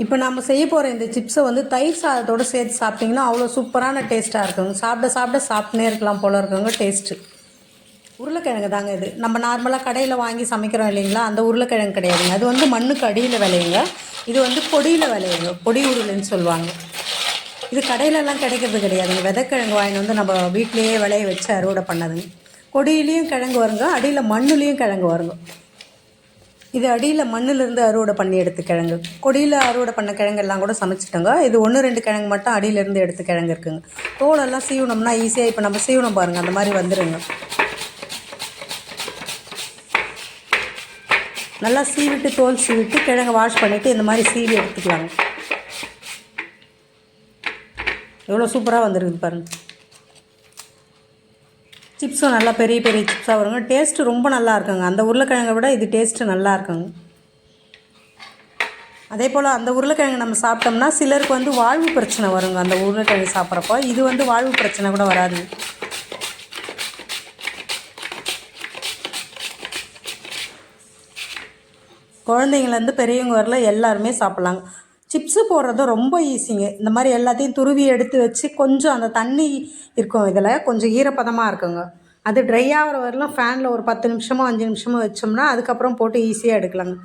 இப்போ நம்ம செய்ய போகிற இந்த சிப்ஸை வந்து தயிர் சாதத்தோடு சேர்த்து சாப்பிட்டிங்கன்னா அவ்வளோ சூப்பரான டேஸ்ட்டாக இருக்குங்க. சாப்பிட்டே இருக்கலாம் போல் இருக்குங்க டேஸ்ட்டு. உருளைக்கிழங்கு தாங்க இது. நம்ம நார்மலாக கடையில் வாங்கி சமைக்கிறோம் இல்லைங்களா, அந்த உருளைக்கிழங்கு கிடையாதுங்க. அது வந்து மண்ணுக்கு அடியில் விளையுங்க. இது வந்து கொடியில் விளையுங்க, கொடி உருளைன்னு சொல்லுவாங்க. இது கடையிலலாம் கிடைக்கிறது கிடையாதுங்க. விதைக்கிழங்கு வாங்கிட்டு வந்து நம்ம வீட்டிலையே விளைய வச்சு அறுவடை பண்ணதுங்க. கொடியிலையும் கிழங்கு வருங்க, அடியில் மண்ணுலேயும் கிழங்கு வருங்க. இது அடியில் மண்ணிலிருந்து அறுவடை பண்ணி எடுத்த கிழங்கு. கொடியில் அறுவடை பண்ண கிழங்கெல்லாம் கூட சமைச்சிட்டோங்க. இது 1-2 கிழங்கு மட்டும் அடியிலேருந்து எடுத்த கிழங்கு இருக்குங்க. தோலெல்லாம் சீவனம்னா ஈஸியாக இப்போ நம்ம சீவனம் பாருங்கள், அந்த மாதிரி வந்துடுங்க. நல்லா சீவிட்டு தோல் சீவிட்டு கிழங்கை வாஷ் பண்ணிவிட்டு இந்த மாதிரி சீவி எடுத்துக்கலாங்க. எவ்வளோ சூப்பராக வந்துருக்குது பாருங்கள். சிப்ஸும் நல்லா பெரிய பெரிய சிப்ஸாக வருங்க. டேஸ்ட்டு ரொம்ப நல்லா இருக்குங்க. அந்த உருளைக்கிழங்கை விட இது டேஸ்ட்டு நல்லா இருக்குங்க. அதே போல் அந்த உருளைக்கிழங்கு நம்ம சாப்பிட்டோம்னா சிலருக்கு வந்து வாழ்வு பிரச்சனை வருங்க. அந்த உருளைக்கிழங்கு சாப்பிட்றப்போ இது வந்து வாழ்வு பிரச்சனை கூட வராது. குழந்தைங்கள்லேருந்து பெரியவங்க வரல எல்லாருமே சாப்பிட்லாங்க. சிப்ஸு போடுறது ரொம்ப ஈஸிங்க. இந்த மாதிரி எல்லாத்தையும் துருவி எடுத்து வச்சு கொஞ்சம் அந்த தண்ணி இருக்கும், இதில் கொஞ்சம் ஈரப்பதமாக இருக்குங்க. அது ட்ரை ஆகிற வரலாம் ஃபேனில் ஒரு 10 நிமிஷமோ 5 நிமிஷமோ வச்சோம்னா அதுக்கப்புறம் போட்டு ஈஸியாக எடுக்கலாங்க.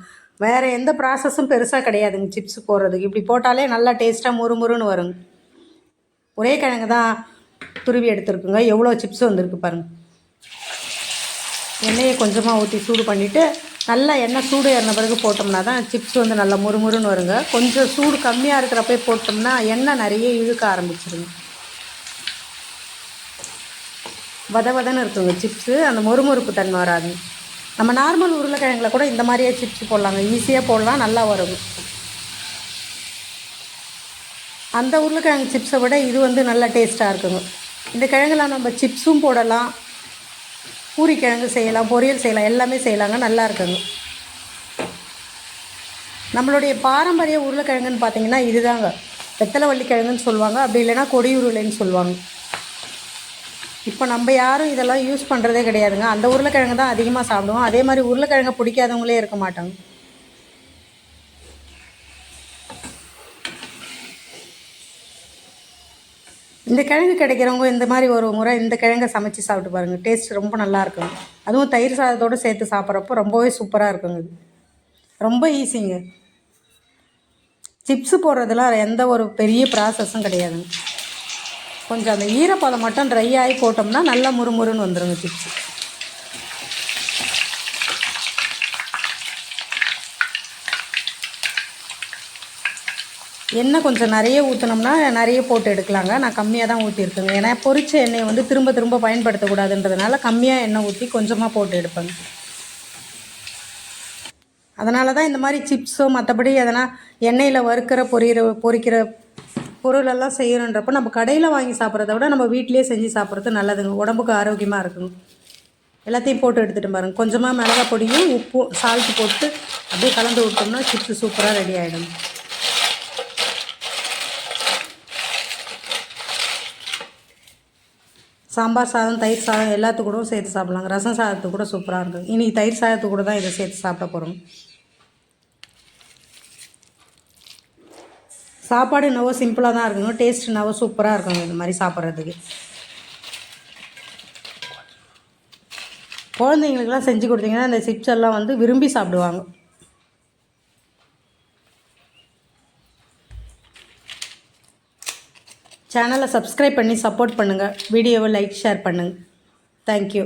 வேறு எந்த ப்ராசஸும் பெருசாக கிடையாதுங்க சிப்ஸு போடுறதுக்கு. இப்படி போட்டாலே நல்லா டேஸ்ட்டாக முறுமுறுன்னு வருங்க. ஒரே கிழங்கு தான் துருவி எடுத்துருக்குங்க. எவ்வளோ சிப்ஸ் வந்திருக்கு பாருங்கள். எண்ணெயை கொஞ்சமாக ஊற்றி சூடு பண்ணிவிட்டு நல்லா எண்ணெய் சூடு ஏறின பிறகு போட்டோம்னா தான் சிப்ஸ் வந்து நல்லா முறுமுறுன்னு வருங்க. கொஞ்சம் சூடு கம்மியாக இருக்கிறப்பே போட்டோம்னா எண்ணெய் நிறைய இழுக்க ஆரம்பிச்சிருங்க. வதன்னு இருக்குங்க சிப்ஸு, அந்த மொறுமொறுப்பு தன்மை வராது. நம்ம நார்மல் உருளைக்கிழங்குல கூட இந்த மாதிரியே சிப்ஸ் போடலாங்க, ஈஸியாக போடலாம், நல்லா வரும். அந்த உருளைக்கிழங்கு சிப்ஸை விட இது வந்து நல்லா டேஸ்ட்டாக இருக்குங்க. இந்த கிழங்குலாம் நம்ம சிப்ஸும் போடலாம், பூரி கிழங்கு செய்யலாம், பொரியல் செய்யலாம், எல்லாமே செய்யலாங்க, நல்லா இருக்குங்க. நம்மளுடைய பாரம்பரிய உருளைக்கிழங்குன்னு பார்த்தீங்கன்னா இதுதாங்க. வெத்தலைவள்ளி கிழங்குன்னு சொல்லுவாங்க, அப்படி இல்லைன்னா கொடி உருளைன்னு சொல்லுவாங்க. இப்போ நம்ம யாரும் இதெல்லாம் யூஸ் பண்ணுறதே கிடையாதுங்க. அந்த உருளைக்கிழங்கு தான் அதிகமாக சாப்பிடுவோம். அதே மாதிரி உருளைக்கிழங்கை பிடிக்காதவங்களே இருக்க மாட்டாங்க. இந்த கிழங்கு கிடைக்கிறவங்க இந்த மாதிரி ஒரு முறை இந்த கிழங்கை சமைச்சு சாப்பிட்டு பாருங்கள். டேஸ்ட் ரொம்ப நல்லா இருக்குங்க. அதுவும் தயிர் சாதத்தோடு சேர்த்து சாப்பிட்றப்போ ரொம்பவே சூப்பராக இருக்குங்க. இது ரொம்ப ஈஸிங்க. சிப்ஸு போடுறதுலாம் எந்த ஒரு பெரிய ப்ராசஸும் கிடையாதுங்க. கொஞ்சம் அந்த ஈரப்பதம் மட்டும் ட்ரை ஆகி போட்டோம்னா நல்லா முறுமுறுன்னு வந்துடுங்க சிப்ஸு. எண்ணெய் கொஞ்சம் நிறைய ஊற்றினோம்னா நிறைய போட்டு எடுக்கலாங்க. நான் கம்மியாக தான் ஊற்றிருக்கேங்க. ஏன்னா பொரிச்ச எண்ணெயை வந்து திரும்ப திரும்ப பயன்படுத்தக்கூடாதுன்றதுனால கம்மியாக எண்ணெய் ஊற்றி கொஞ்சமாக போட்டு எடுப்பேங்க. அதனால தான் இந்த மாதிரி சிப்ஸோ மற்றபடி எதனா எண்ணெயில் வறுக்கிற பொரிக்கிற பொருளெல்லாம் செய்யணுன்றப்போ நம்ம கடையில் வாங்கி சாப்பிட்றத விட நம்ம வீட்டிலே செஞ்சு சாப்பிட்றது நல்லதுங்க. உடம்புக்கு ஆரோக்கியமாக இருக்குங்க. எல்லாத்தையும் போட்டு எடுத்துகிட்டு பாருங்கள். கொஞ்சமாக மிளகாய் பொடியும் உப்பு சால்ட்டு போட்டு அப்படியே கலந்து விட்டோம்னா சிப்ஸு சூப்பராக ரெடி ஆகிடும். சாம்பார் சாதம், தயிர் சாதம் எல்லாத்துக்கு கூட சேர்த்து சாப்பிட்லாங்க. ரசம் சாதத்துக்கு கூட சூப்பராக இருக்கும். இன்றைக்கி தயிர் சாதத்துக்கு கூட தான் இதை சேர்த்து சாப்பிட போகிறோம். சாப்பாடு என்னவோ சிம்பிளாக தான் இருக்குங்க, டேஸ்ட் என்னவோ சூப்பராக இருக்குங்க இந்த மாதிரி சாப்பிட்றதுக்கு. குழந்தைங்களுக்கெல்லாம் செஞ்சு கொடுத்தீங்கன்னா இந்த சிப்ஸ் எல்லாம் வந்து விரும்பி சாப்பிடுவாங்க. சேனலை சப்ஸ்கிரைப் பண்ணி சப்போர்ட் பண்ணுங்கள். வீடியோவை லைக் ஷேர் பண்ணுங்கள். தேங்க்யூ.